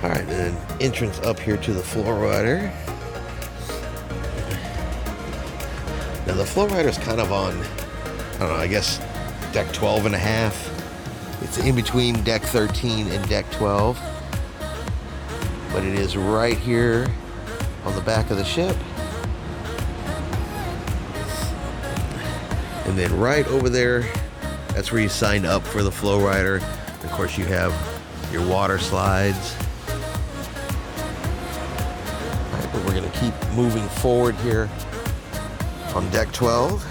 All right, and then entrance up here to the flow rider. Now the flow rider is kind of on, I don't know, I guess deck 12 and a half. It's in between deck 13 and deck 12. But it is right here on the back of the ship. And then right over there, that's where you signed up for the flow rider. Of course, you have your water slides. We're going to keep moving forward here on deck 12.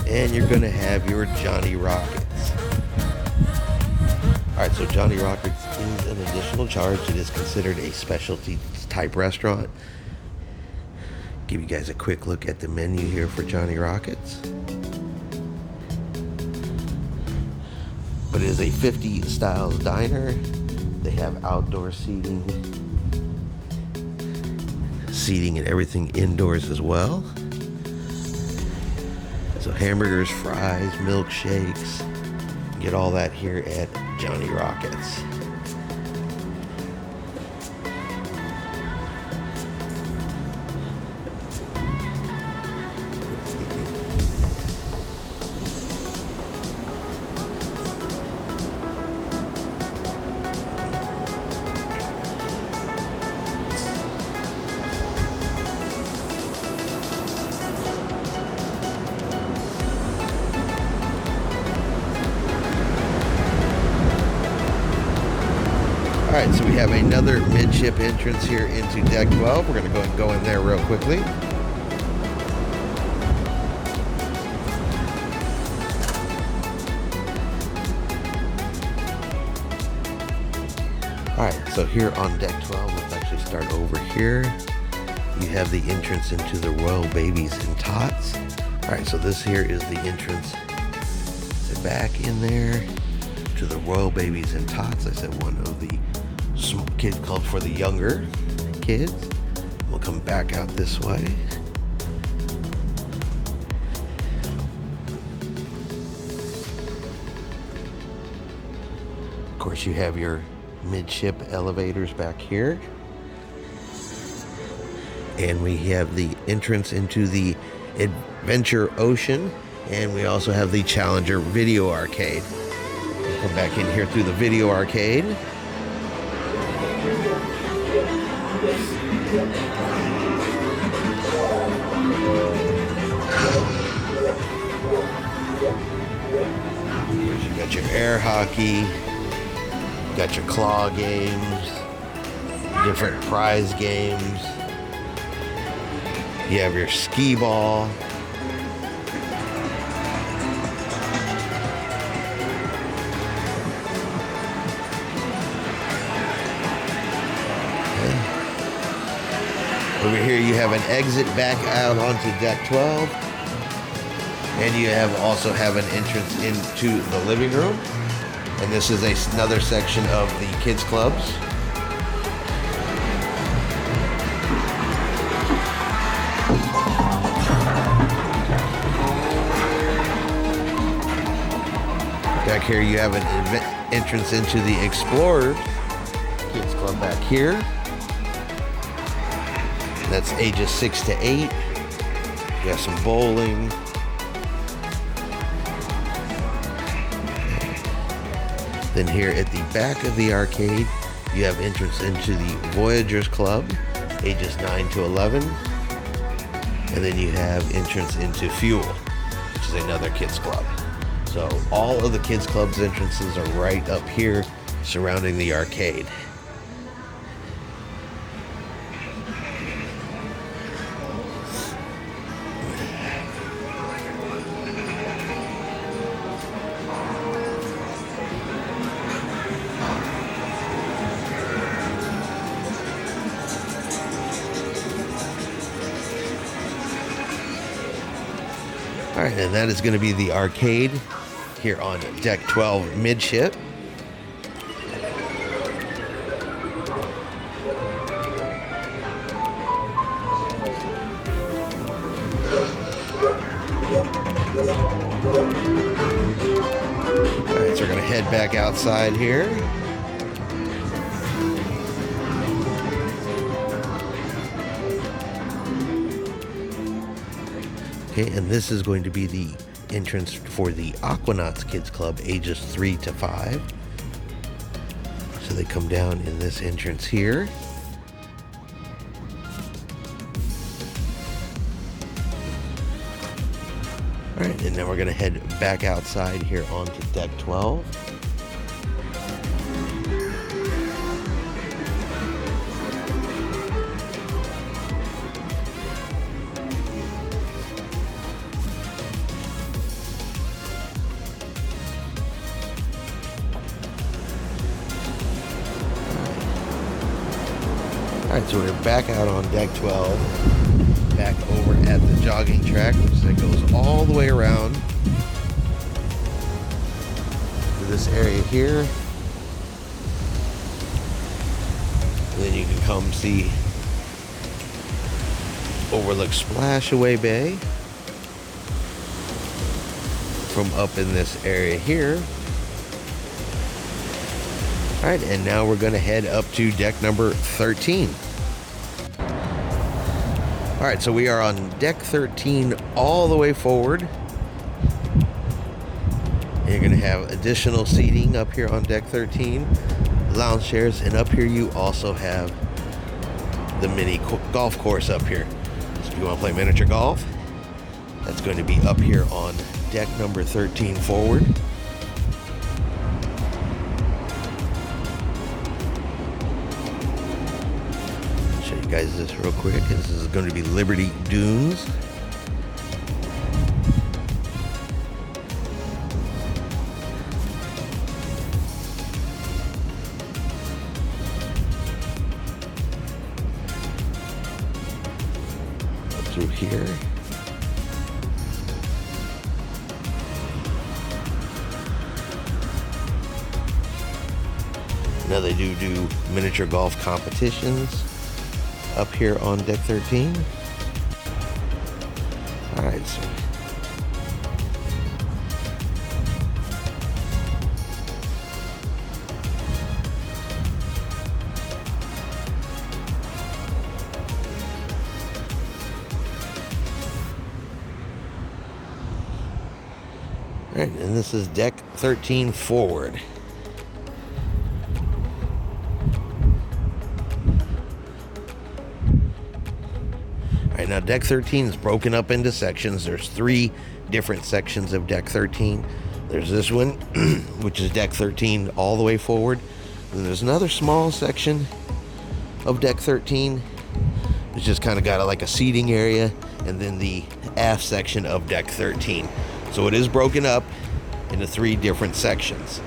And you're going to have your Johnny Rockets. Alright, so Johnny Rockets is an additional charge. It is considered a specialty type restaurant. Give you guys a quick look at the menu here for Johnny Rockets. But it is a 50 styles diner. They have outdoor seating and everything indoors as well. So hamburgers, fries, milkshakes. Get all that here at Johnny Rockets. Alright, so we have another midship entrance here into deck 12. We're going to go and go in there real quickly. Alright, so here on deck 12, let's actually start over here. You have the entrance into the Royal Babies and Tots. Alright, so this here is the entrance. So back in there to the Royal Babies and Tots. I said one of the kid club for the younger kids. We'll come back out this way. Of course, you have your midship elevators back here. And we have the entrance into the Adventure Ocean. And we also have the Challenger Video Arcade. We'll come back in here through the Video Arcade. You got your air hockey, you got your claw games, different prize games. You have your skee ball. Over here you have an exit back out onto deck 12. And you also have an entrance into the living room. And this is another section of the kids clubs. Back here you have an entrance into the Explorer Kids Club back here. That's ages 6 to 8. You got some bowling. Then here at the back of the arcade, you have entrance into the Voyagers Club, ages 9 to 11. And then you have entrance into Fuel, which is another kids club. So all of the kids club's entrances are right up here surrounding the arcade. All right, and that is going to be the arcade here on deck 12 Midship. All right, so we're going to head back outside here. Okay, and this is going to be the entrance for the Aquanauts Kids Club, ages 3 to 5. So they come down in this entrance here. All right, and then we're going to head back outside here onto deck 12. Alright, so we're back out on deck 12, back over at the jogging track, which goes all the way around to this area here. And then you can come see overlook Splashaway Bay from up in this area here. All right, and now we're going to head up to deck number 13. All right, so we are on deck 13 all the way forward. And you're going to have additional seating up here on deck 13, lounge chairs, and up here you also have the mini golf course up here. So if you want to play miniature golf, that's going to be up here on deck number 13 forward. Guys, this real quick. This is going to be Liberty Dunes. Through here. Now they do miniature golf competitions up here on deck 13. All right, so all right, and this is deck 13 forward. All right, now deck 13 is broken up into sections. There's 3 different sections of deck 13. There's this one, which is deck 13 all the way forward. And there's another small section of deck 13. It's just kind of got like a seating area, and then the aft section of deck 13. So it is broken up into 3 different sections.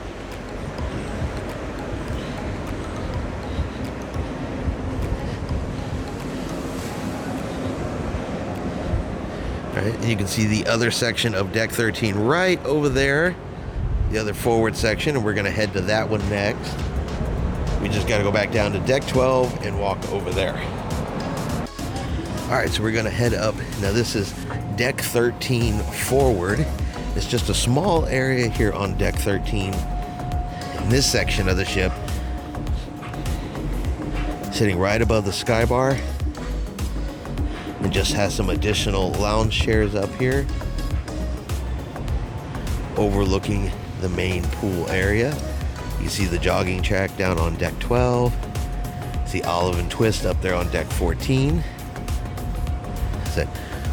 All right, and you can see the other section of deck 13 right over there, the other forward section, and we're going to head to that one next. We just got to go back down to deck 12 and walk over there. All right, so we're going to head up. Now this is deck 13 forward. It's just a small area here on deck 13 in this section of the ship, sitting right above the sky bar. It just has some additional lounge chairs up here overlooking the main pool area. You see the jogging track down on deck 12. See Olive and Twist up there on deck 14. So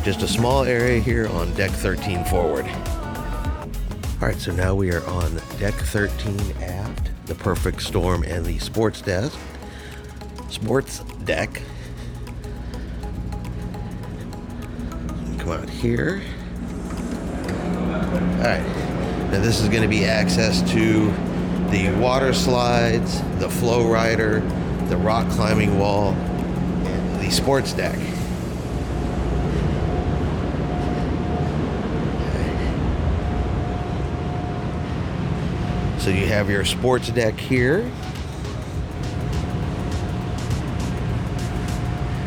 just a small area here on deck 13 forward. All right, so now we are on deck 13 aft, the Perfect Storm and the sports deck. Come out here. All right, now this is going to be access to the water slides, the flow rider, the rock climbing wall, and the sports deck. So you have your sports deck here.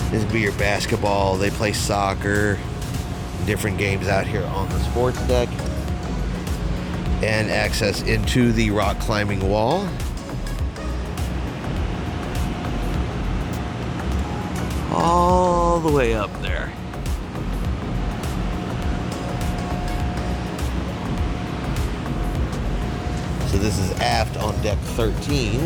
This would be your basketball. They play soccer, different games out here on the sports deck. And access into the rock climbing wall. All the way up there. So this is aft on deck 13.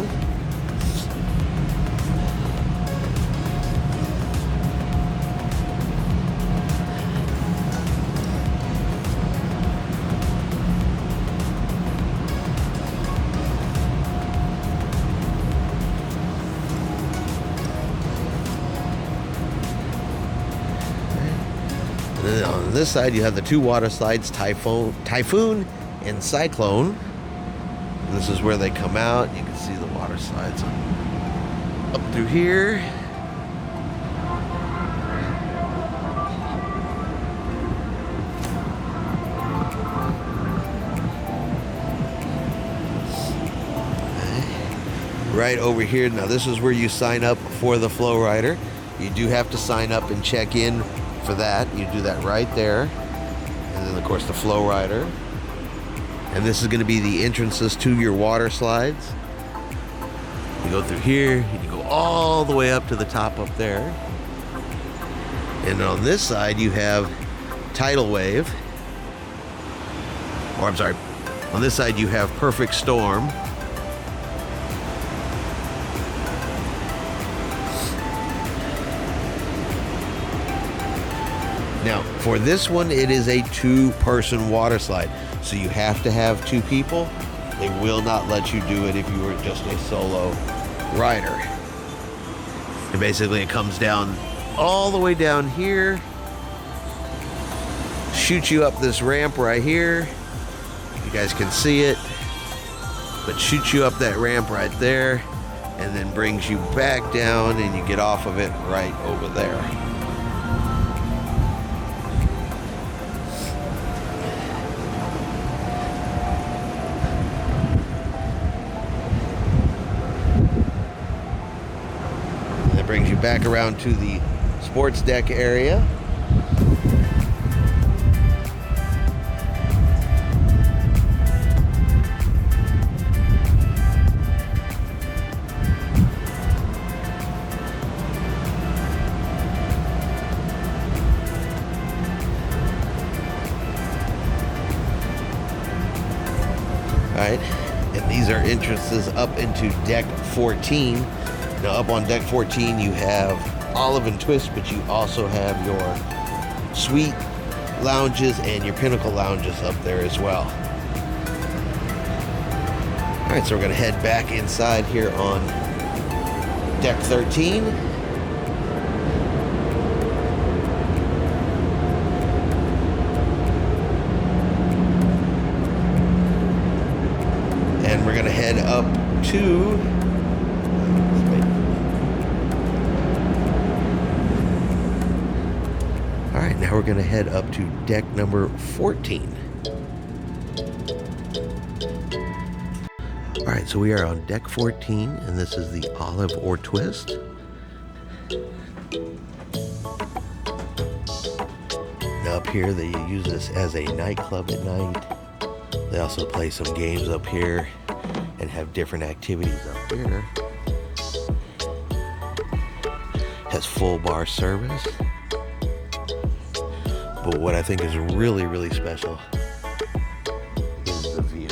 And then on this side you have the 2 water slides, Typhoon and Cyclone. This is where they come out. You can see the water slides up through here. Right over here. Now this is where you sign up for the flow rider. You do have to sign up and check in for that. You do that right there. And then of course the flow rider. And this is going to be the entrances to your water slides. You go through here, and you go all the way up to the top up there. And on this side, you have Tidal Wave. Or I'm sorry, on this side, you have Perfect Storm. Now, for this one, it is a 2-person water slide. So you have to have 2 people. They will not let you do it if you were just a solo rider. And basically it comes down all the way down here, shoots you up this ramp right here. You guys can see it, but shoots you up that ramp right there, and then brings you back down, and you get off of it right over there. Brings you you back around to the sports deck area. Alright, and these are entrances up into deck 14. Now up on deck 14 you have Olive and Twist, but you also have your suite lounges and your pinnacle lounges up there as well. Alright, so we're going to head back inside here on deck 13. And we're going to head up to Alright, now we're going to head up to deck number 14. Alright, so we are on deck 14, and this is the Olive or Twist. Now up here, they use this as a nightclub at night. They also play some games up here and have different activities up here. Has full bar service. But what I think is really, really special is the view.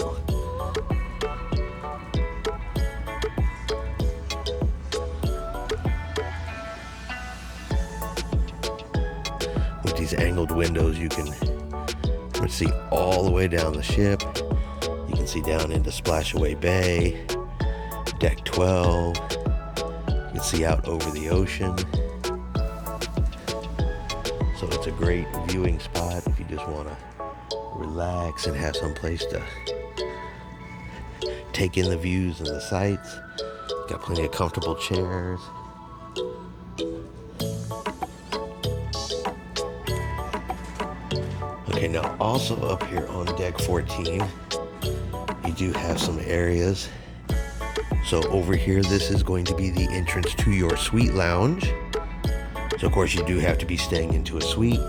With these angled windows, you can see all the way down the ship. You can see down into Splashaway Bay, deck 12. You can see out over the ocean. So it's a great viewing spot if you just want to relax and have some place to take in the views and the sights. Got plenty of comfortable chairs. Okay, now also up here on deck 14, you do have some areas. So over here, this is going to be the entrance to your suite lounge. So of course you do have to be staying into a suite.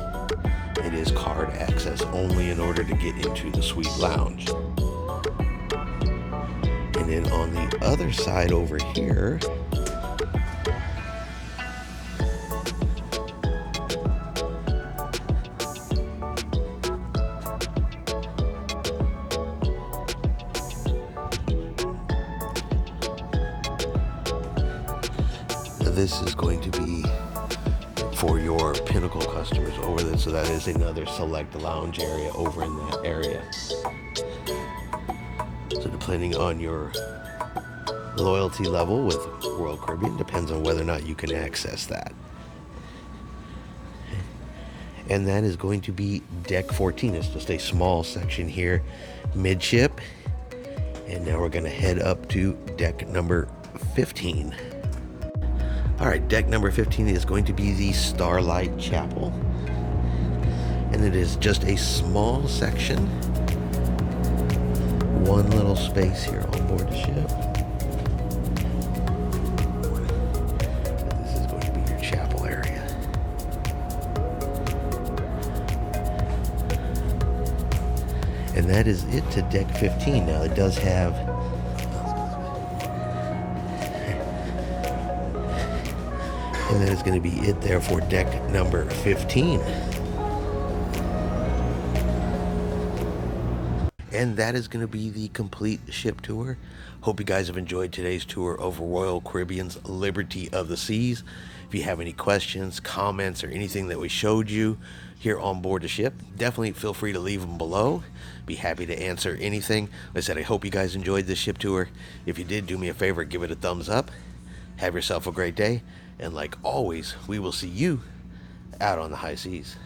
It is card access only in order to get into the suite lounge. And then on the other side over here, this is going to be for your pinnacle customers over there. So that is another select lounge area over in that area. So depending on your loyalty level with Royal Caribbean, depends on whether or not you can access that. And that is going to be deck 14. It's just a small section here, midship. And now we're going to head up to deck number 15. All right, deck number 15 is going to be the Starlight Chapel. And it is just a small section. One little space here on board the ship. This is going to be your chapel area. And that is it to deck 15. Now it does have and that is going to be it there for deck number 15. And that is going to be the complete ship tour. Hope you guys have enjoyed today's tour of Royal Caribbean's Liberty of the Seas. If you have any questions, comments, or anything that we showed you here on board the ship, definitely feel free to leave them below. Be happy to answer anything. Like I said, I hope you guys enjoyed this ship tour. If you did, do me a favor, give it a thumbs up. Have yourself a great day. And like always, we will see you out on the high seas.